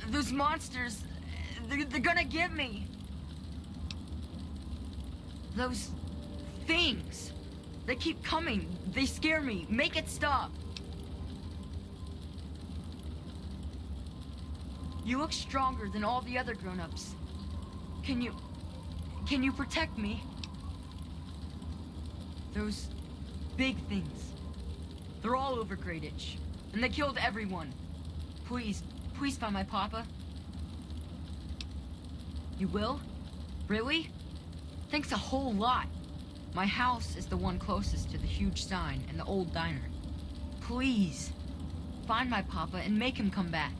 Those monsters, they're gonna get me. Those things, they keep coming. They scare me. Make it stop. You look stronger than all the other grown-ups. Can you protect me? Those big things, they're all over Greyditch, and they killed everyone. Please find my papa. You will? Really? Thanks a whole lot. My house is the one closest to the huge sign and the old diner. Please, find my papa and make him come back.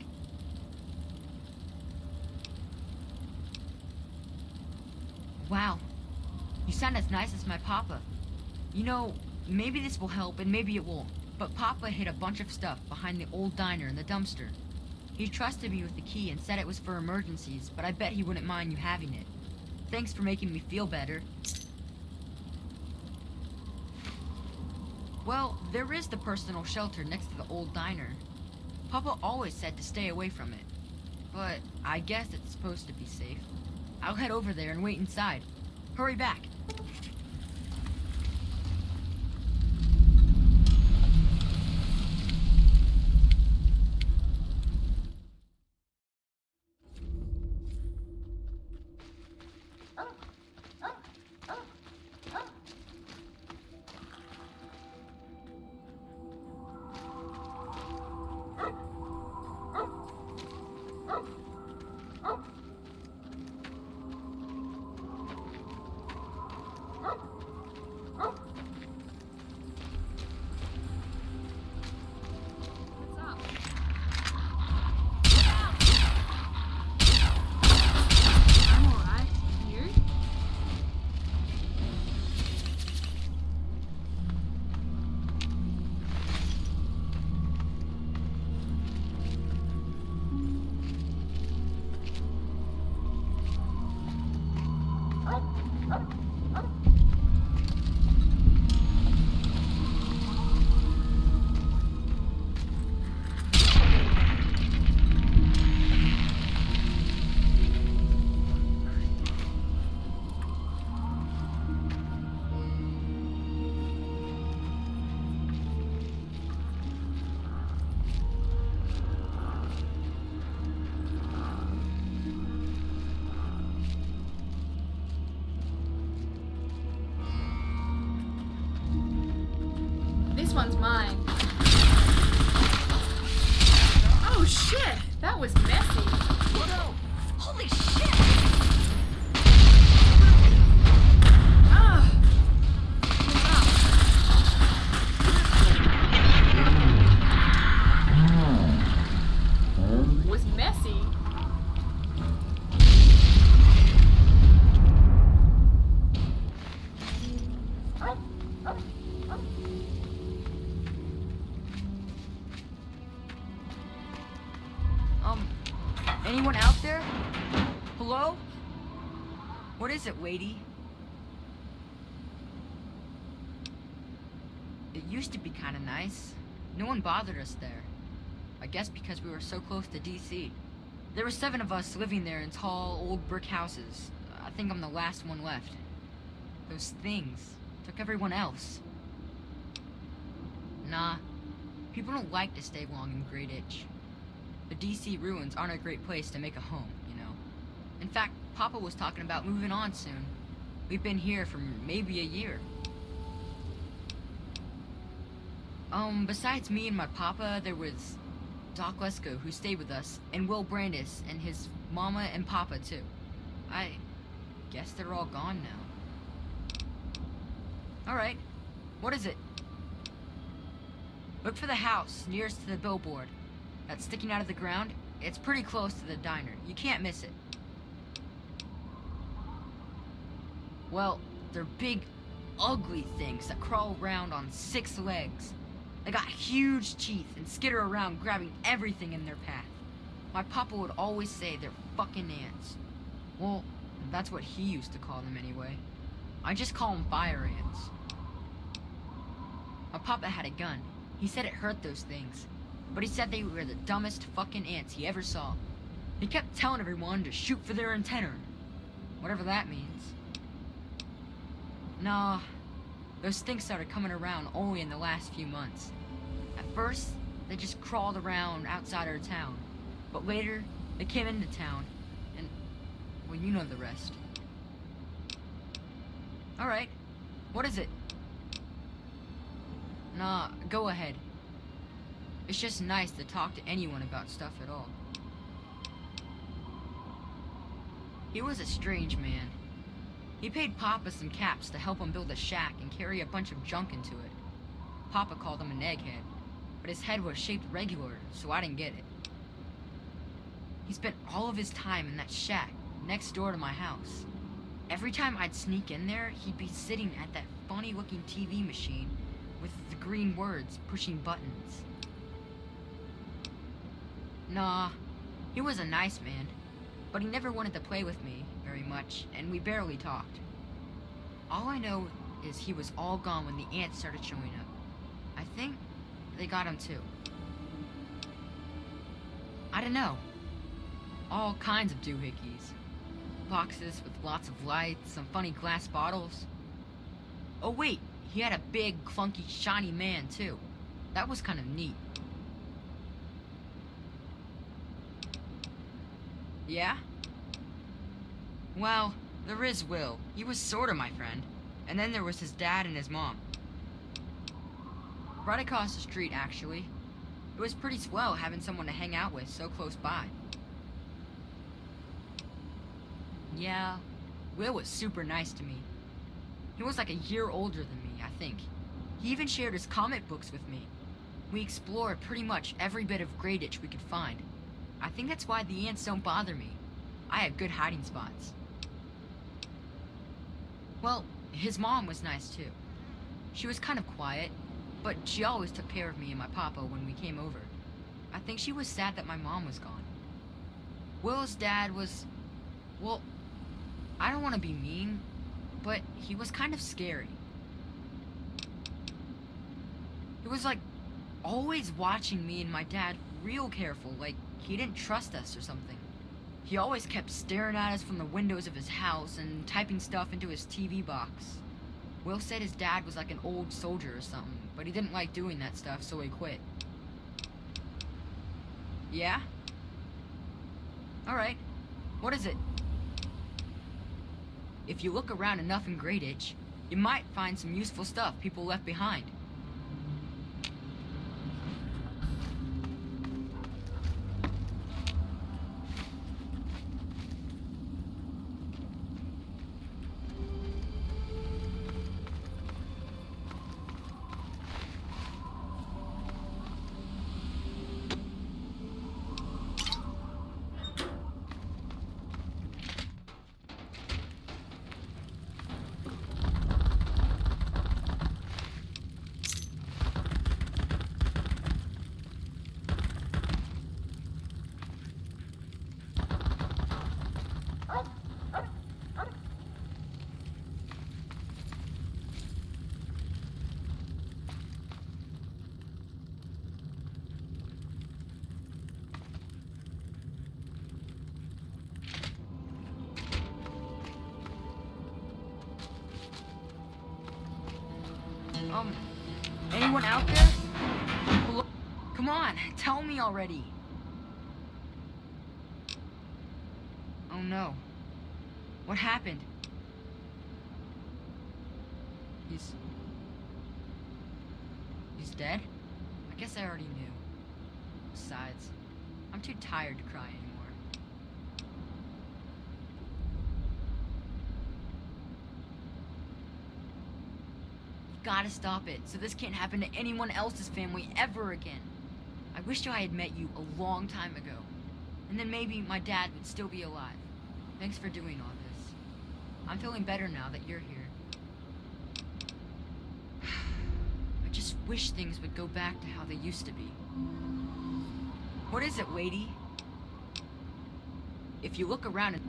Wow, you sound as nice as my papa. You know, maybe this will help and maybe it won't, but Papa hid a bunch of stuff behind the old diner in the dumpster. He trusted me with the key and said it was for emergencies, but I bet he wouldn't mind you having it. Thanks for making me feel better. Well, there is the personal shelter next to the old diner. Papa always said to stay away from it, but I guess it's supposed to be safe. I'll head over there and wait inside. Hurry back. This one's mine. Oh shit! That was messy. Whoa! Holy shit! Ah! Was messy. Anyone out there? Hello? What is it, Wadey? It used to be kinda nice. No one bothered us there. I guess because we were so close to DC. There were 7 of us living there in tall, old brick houses. I think I'm the last one left. Those things took everyone else. Nah, people don't like to stay long in Greyditch. The DC ruins aren't a great place to make a home, you know. In fact, Papa was talking about moving on soon. We've been here for maybe a year. Besides me and my papa, there was Doc Lesko, who stayed with us, and Will Brandis, and his mama and papa, too. I guess they're all gone now. Alright, what is it? Look for the house nearest to the billboard. That's sticking out of the ground. It's pretty close to the diner. You can't miss it. Well, they're big, ugly things that crawl around on 6 legs. They got huge teeth and skitter around grabbing everything in their path. My papa would always say they're fucking ants. Well, that's what he used to call them anyway. I just call them fire ants. My papa had a gun. He said it hurt those things. But he said they were the dumbest fucking ants he ever saw. He kept telling everyone to shoot for their antenna, whatever that means. Nah, those things started coming around only in the last few months. At first, they just crawled around outside our town, but later, they came into town, and, well, you know the rest. Alright, what is it? Nah, go ahead. It's just nice to talk to anyone about stuff at all. He was a strange man. He paid Papa some caps to help him build a shack and carry a bunch of junk into it. Papa called him an egghead, but his head was shaped regular, so I didn't get it. He spent all of his time in that shack next door to my house. Every time I'd sneak in there, he'd be sitting at that funny-looking TV machine with the green words pushing buttons. Nah, he was a nice man, but he never wanted to play with me very much, and we barely talked. All I know is he was all gone when the ants started showing up. I think they got him too. I don't know. All kinds of doohickeys. Boxes with lots of lights, some funny glass bottles. Oh wait, he had a big, clunky, shiny man too. That was kind of neat. Yeah? Well, there is Will. He was sorta my friend. And then there was his dad and his mom. Right across the street, actually. It was pretty swell having someone to hang out with so close by. Yeah, Will was super nice to me. He was like a year older than me, I think. He even shared his comic books with me. We explored pretty much every bit of Greyditch we could find. I think that's why the ants don't bother me. I have good hiding spots. Well, his mom was nice too. She was kind of quiet, but she always took care of me and my papa when we came over. I think she was sad that my mom was gone. Will's dad was, well, I don't want to be mean, but he was kind of scary. He was like always watching me and my dad real careful, like he didn't trust us or something. He always kept staring at us from the windows of his house and typing stuff into his TV box. Will said his dad was like an old soldier or something, but he didn't like doing that stuff, so he quit. Yeah? Alright. What is it? If you look around enough in Greyditch, you might find some useful stuff people left behind. Anyone out there? Hello? Come on, tell me already. Oh no. What happened? He's dead? I guess I already knew. Besides, I'm too tired to cry anymore. Gotta stop it, so this can't happen to anyone else's family ever again. I wish I had met you a long time ago. And then maybe my dad would still be alive. Thanks for doing all this. I'm feeling better now that you're here. I just wish things would go back to how they used to be. What is it, lady? If you look around and...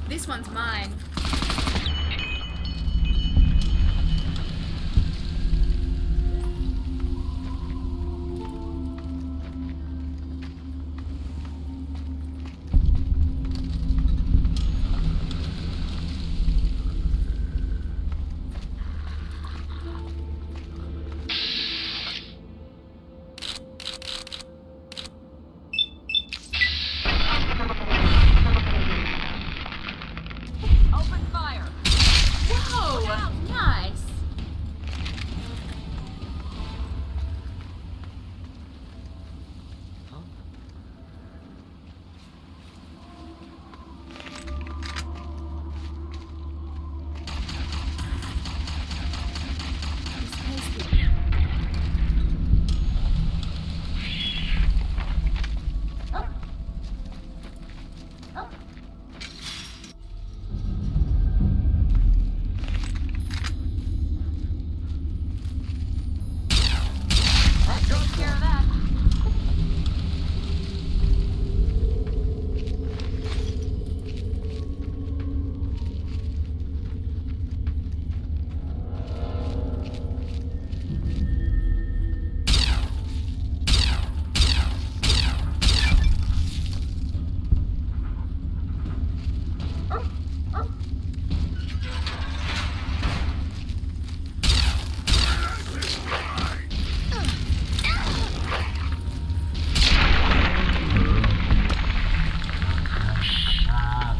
This one's mine. Open fire! Whoa! Nice. Huh? That takes care of that.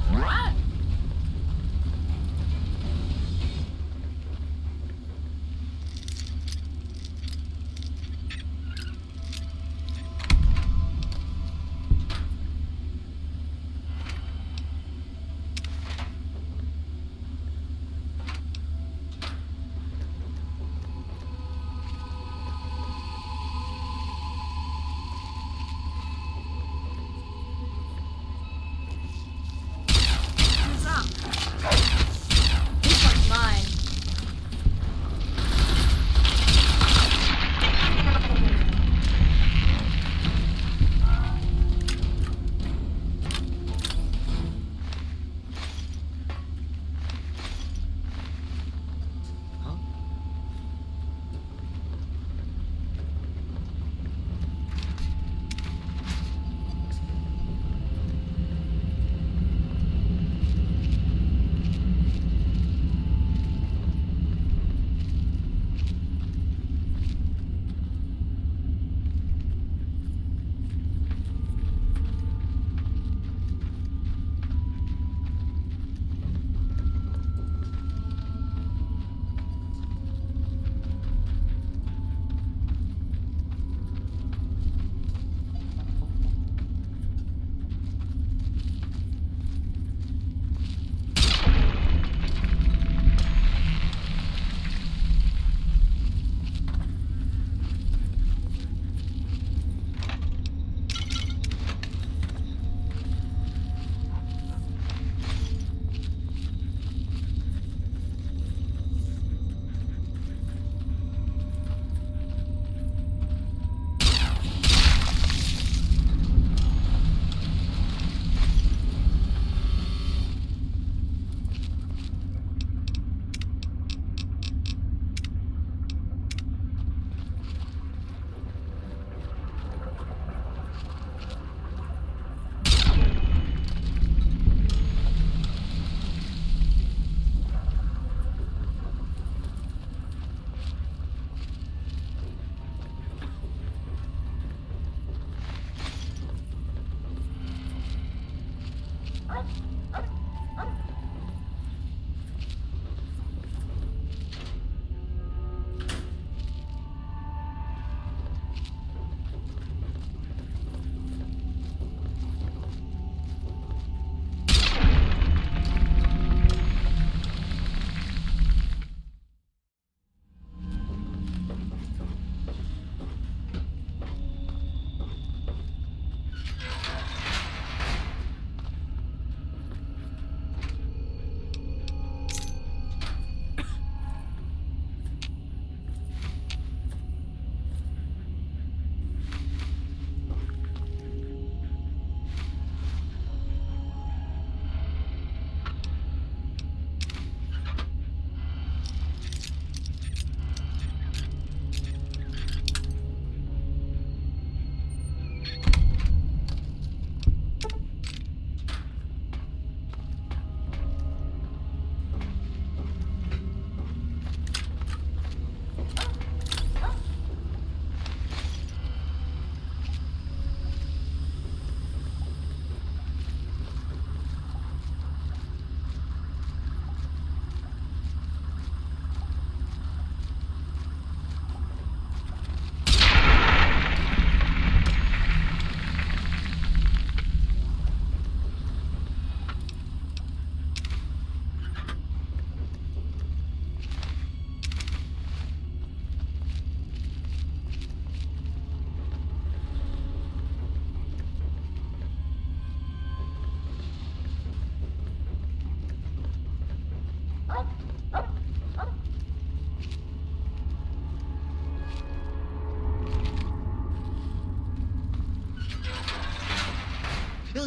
What?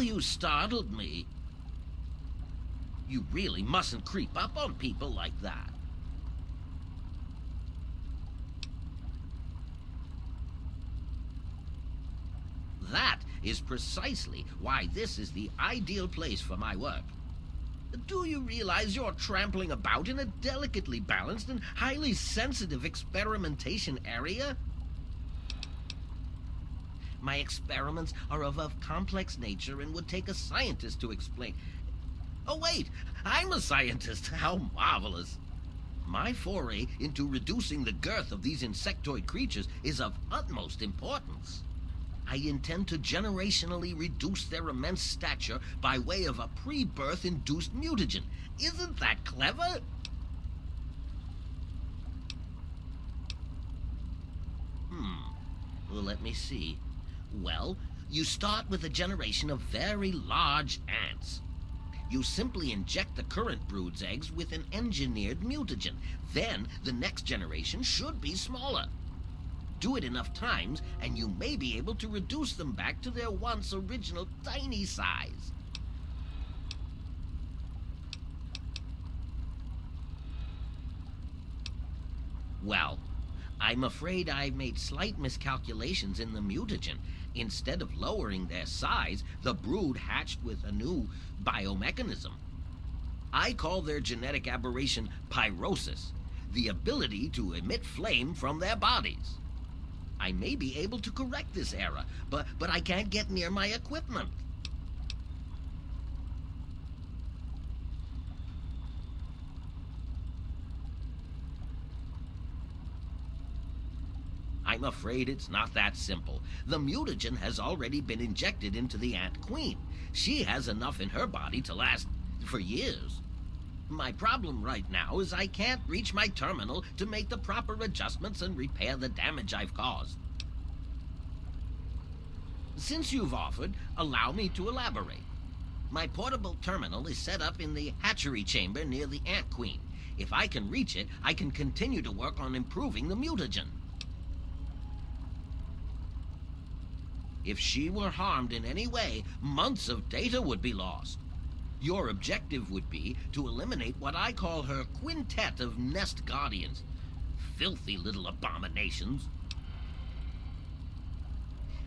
Well, you startled me. You really mustn't creep up on people like that. That is precisely why this is the ideal place for my work. Do you realize you're trampling about in a delicately balanced and highly sensitive experimentation area? My experiments are of a complex nature and would take a scientist to explain. Oh wait, I'm a scientist. How marvelous. My foray into reducing the girth of these insectoid creatures is of utmost importance. I intend to generationally reduce their immense stature by way of a pre-birth induced mutagen. Isn't that clever? Well, let me see. Well, you start with a generation of very large ants. You simply inject the current brood's eggs with an engineered mutagen. Then the next generation should be smaller. Do it enough times, and you may be able to reduce them back to their once original tiny size. Well, I'm afraid I've made slight miscalculations in the mutagen. Instead of lowering their size, the brood hatched with a new biomechanism. I call their genetic aberration pyrosis, the ability to emit flame from their bodies. I may be able to correct this error, but I can't get near my equipment. I'm afraid it's not that simple. The mutagen has already been injected into the ant queen. She has enough in her body to last for years. My problem right now is I can't reach my terminal to make the proper adjustments and repair the damage I've caused. Since you've offered, allow me to elaborate. My portable terminal is set up in the hatchery chamber near the ant queen. If I can reach it, I can continue to work on improving the mutagen. If she were harmed in any way, months of data would be lost. Your objective would be to eliminate what I call her quintet of nest guardians. Filthy little abominations.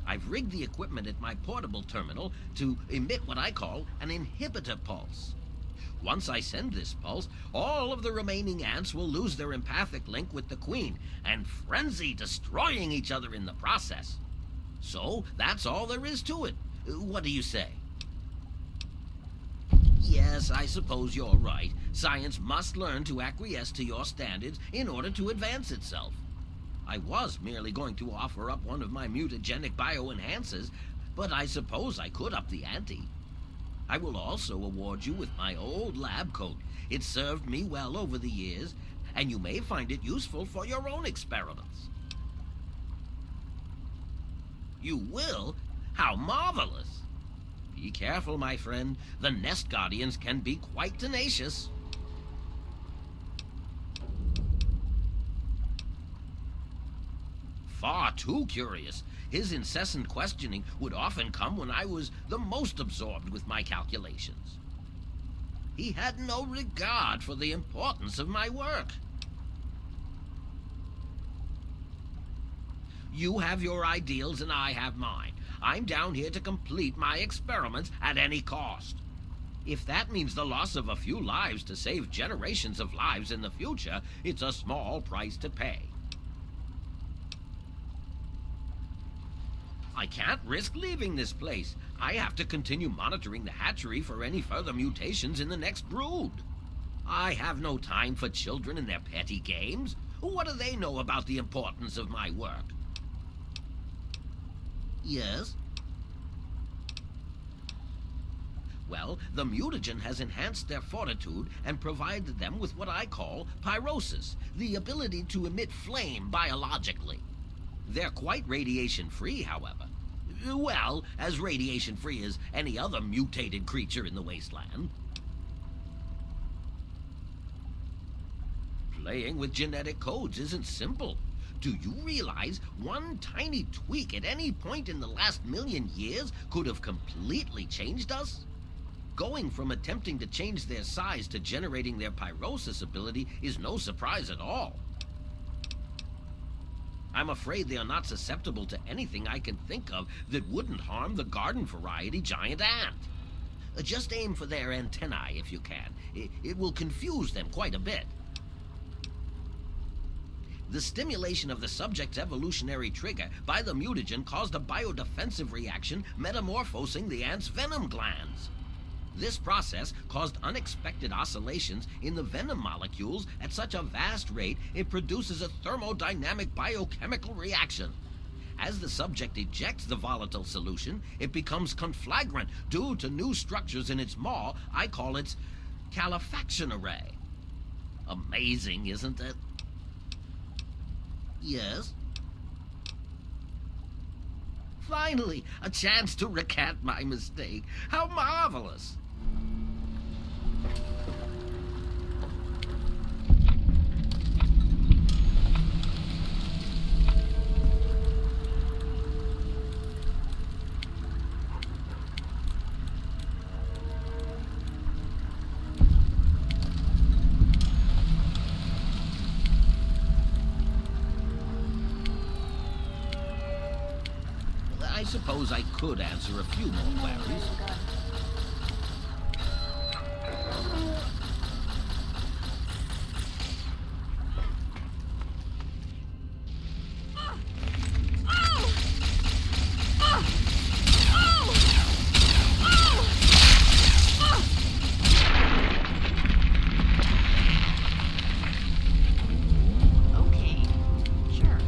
I've rigged the equipment at my portable terminal to emit what I call an inhibitor pulse. Once I send this pulse, all of the remaining ants will lose their empathic link with the queen and frenzy, destroying each other in the process. So, that's all there is to it. What do you say? Yes, I suppose you're right. Science must learn to acquiesce to your standards in order to advance itself. I was merely going to offer up one of my mutagenic bioenhancers, but I suppose I could up the ante. I will also award you with my old lab coat. It served me well over the years, and you may find it useful for your own experiments. You will? How marvelous! Be careful, my friend. The nest guardians can be quite tenacious. Far too curious. His incessant questioning would often come when I was the most absorbed with my calculations. He had no regard for the importance of my work. You have your ideals and I have mine. I'm down here to complete my experiments at any cost. If that means the loss of a few lives to save generations of lives in the future, it's a small price to pay. I can't risk leaving this place. I have to continue monitoring the hatchery for any further mutations in the next brood. I have no time for children and their petty games. What do they know about the importance of my work? Yes? Well, the mutagen has enhanced their fortitude and provided them with what I call pyrosis, the ability to emit flame biologically. They're quite radiation-free, however. Well, as radiation-free as any other mutated creature in the wasteland. Playing with genetic codes isn't simple. Do you realize one tiny tweak at any point in the last million years could have completely changed us? Going from attempting to change their size to generating their pyrosis ability is no surprise at all. I'm afraid they are not susceptible to anything I can think of that wouldn't harm the garden variety giant ant. Just aim for their antennae if you can. It will confuse them quite a bit. The stimulation of the subject's evolutionary trigger by the mutagen caused a biodefensive reaction metamorphosing the ant's venom glands. This process caused unexpected oscillations in the venom molecules at such a vast rate it produces a thermodynamic biochemical reaction. As the subject ejects the volatile solution, it becomes conflagrant due to new structures in its maw. I call its calefaction array. Amazing, isn't it? Yes? Finally, a chance to recant my mistake. How marvelous! I suppose I could answer a few more queries. Okay, sure.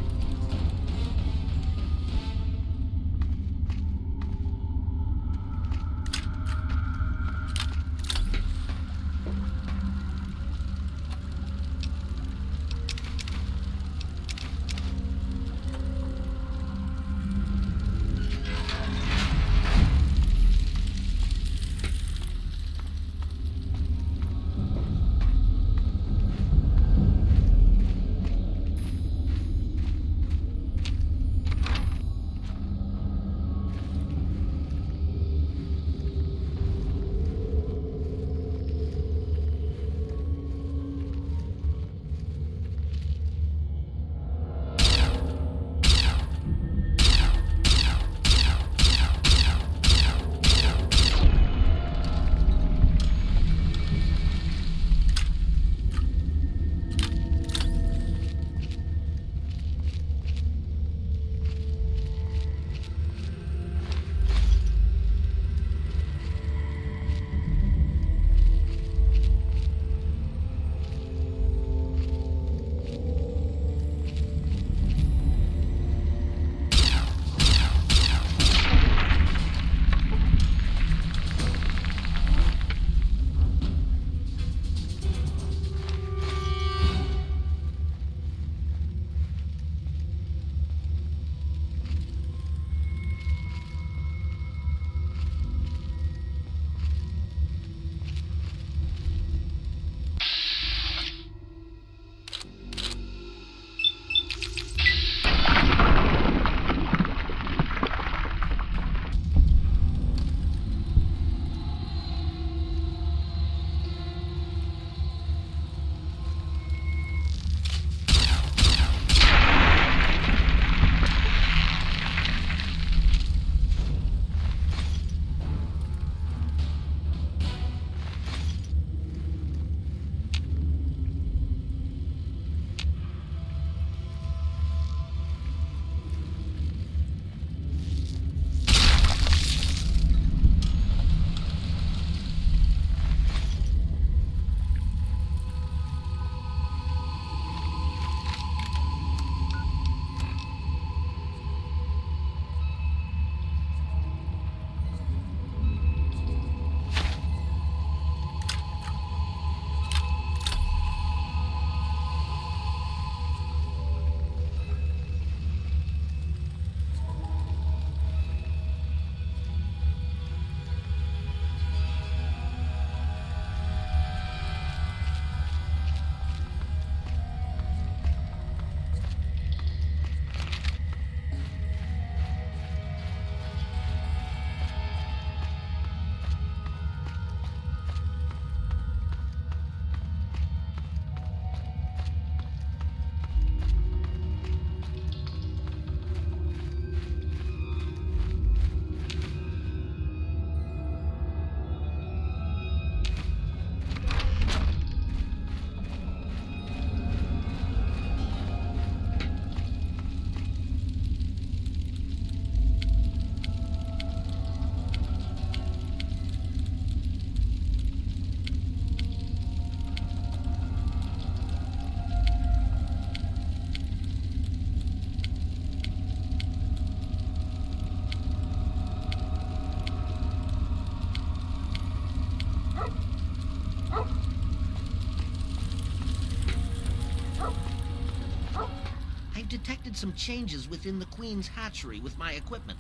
detected some changes within the Queen's hatchery with my equipment.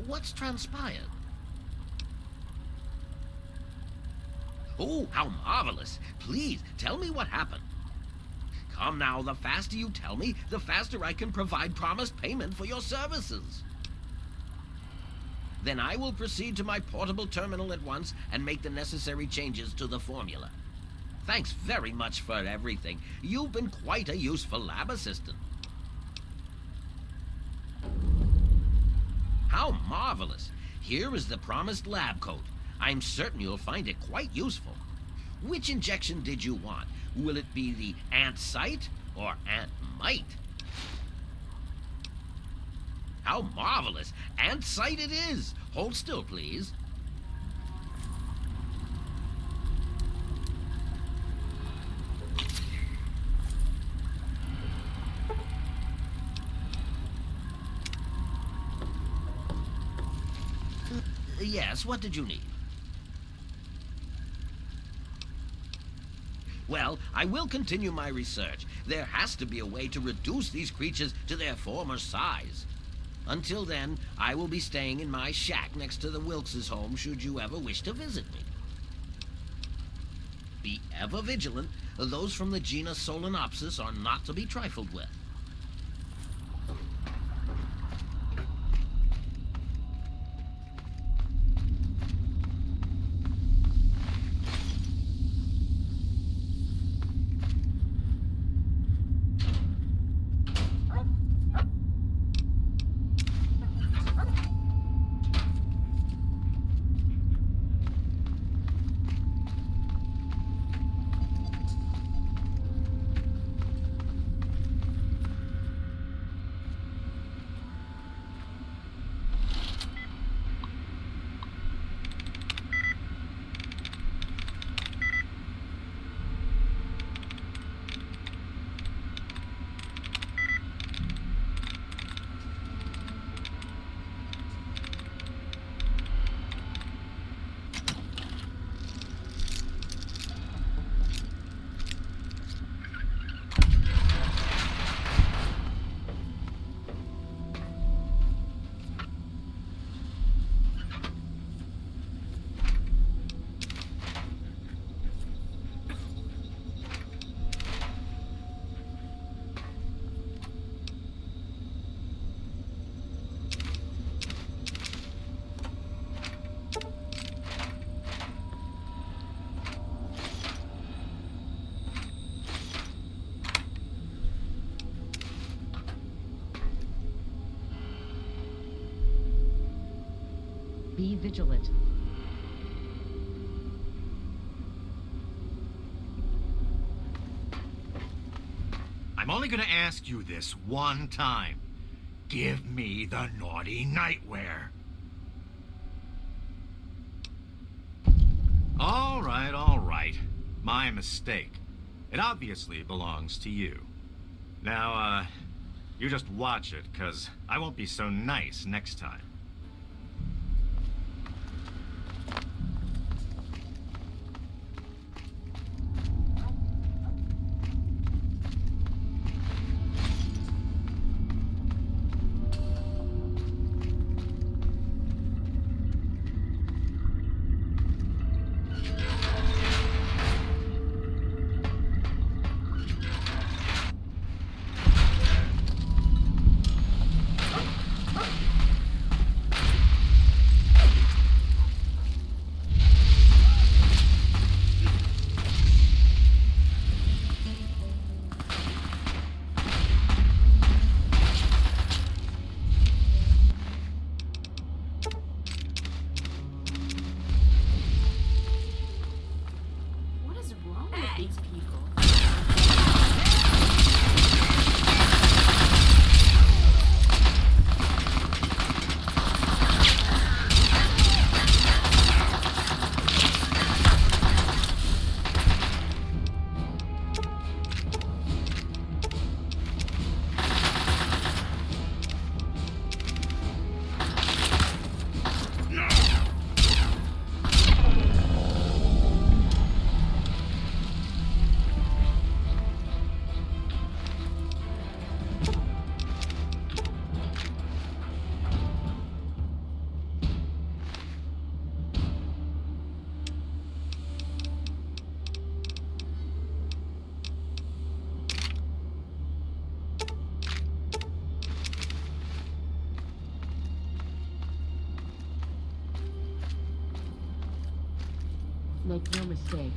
What's transpired? Oh, how marvelous. Please, tell me what happened. Come now, the faster you tell me, the faster I can provide promised payment for your services. Then I will proceed to my portable terminal at once and make the necessary changes to the formula. Thanks very much for everything. You've been quite a useful lab assistant. How marvelous. Here is the promised lab coat. I'm certain you'll find it quite useful. Which injection did you want? Will it be the ant sight or ant mite? How marvelous! Ant sight it is! Hold still, please. Yes, what did you need? Well, I will continue my research. There has to be a way to reduce these creatures to their former size. Until then, I will be staying in my shack next to the Wilkes' home should you ever wish to visit me. Be ever vigilant. Those from the genus Solenopsis are not to be trifled with. Be vigilant. I'm only gonna ask you this one time. Give me the naughty nightwear. All right. My mistake. It obviously belongs to you. Now, you just watch it, 'cause I won't be so nice next time. What is wrong with these people? mistake.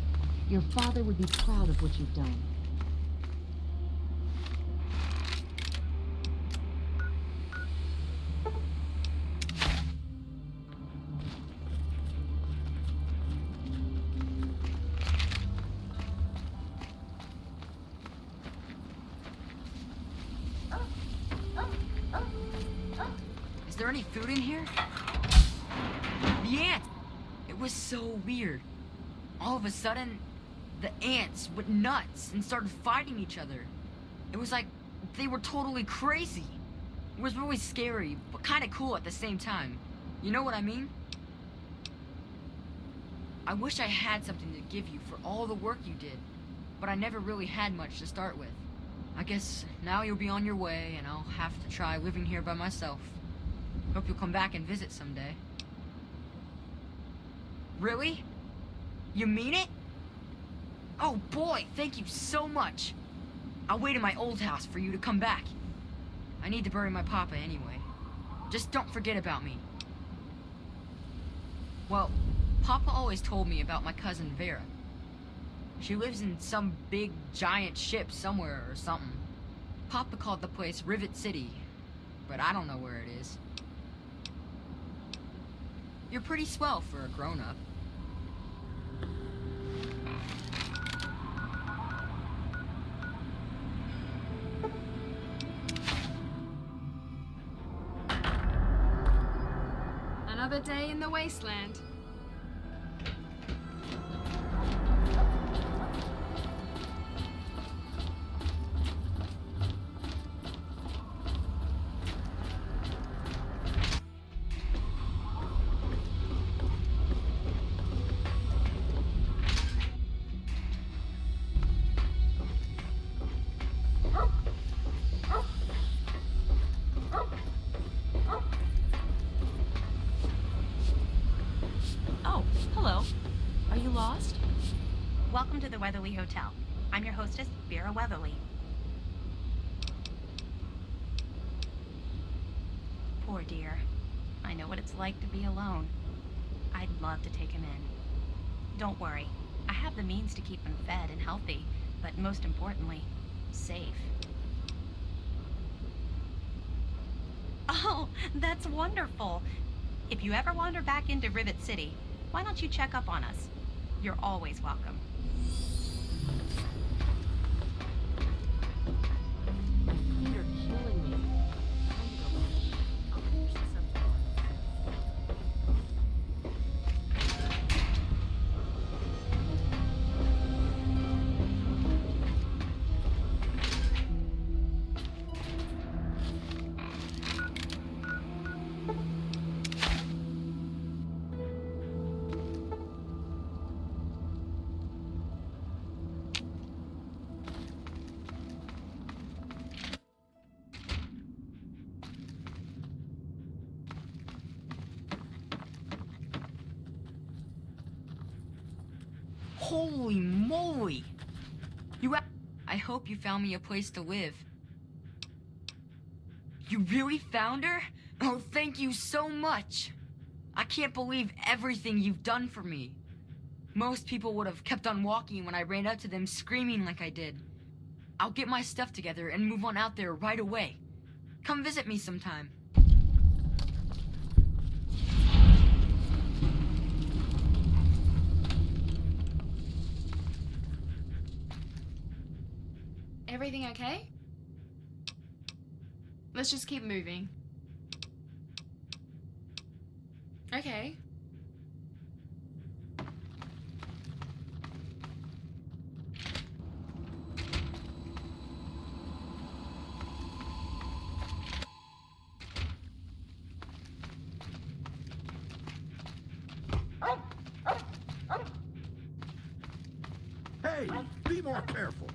Your father would be proud of what you've done. Is there any food in here? The ants! It was so weird. All of a sudden, the ants went nuts and started fighting each other. It was like they were totally crazy. It was really scary, but kind of cool at the same time. You know what I mean? I wish I had something to give you for all the work you did, but I never really had much to start with. I guess now you'll be on your way, and I'll have to try living here by myself. Hope you'll come back and visit someday. Really? You mean it? Oh boy, thank you so much. I'll wait in my old house for you to come back. I need to bury my papa anyway. Just don't forget about me. Well, Papa always told me about my cousin Vera. She lives in some big giant ship somewhere or something. Papa called the place Rivet City, but I don't know where it is. You're pretty swell for a grown-up. Another day in the wasteland. Oh, hello. Are you lost? Welcome to the Weatherly Hotel. I'm your hostess, Vera Weatherly. Poor dear. I know what it's like to be alone. I'd love to take him in. Don't worry. I have the means to keep him fed and healthy, but most importantly, safe. Oh, that's wonderful. If you ever wander back into Rivet City, why don't you check up on us? You're always welcome. You're killing me. I'll finish this up tomorrow. Holy moly! I hope you found me a place to live. You really found her? Oh, thank you so much! I can't believe everything you've done for me. Most people would have kept on walking when I ran up to them screaming like I did. I'll get my stuff together and move on out there right away. Come visit me sometime. Everything okay? Let's just keep moving. Okay. Hey, be more careful.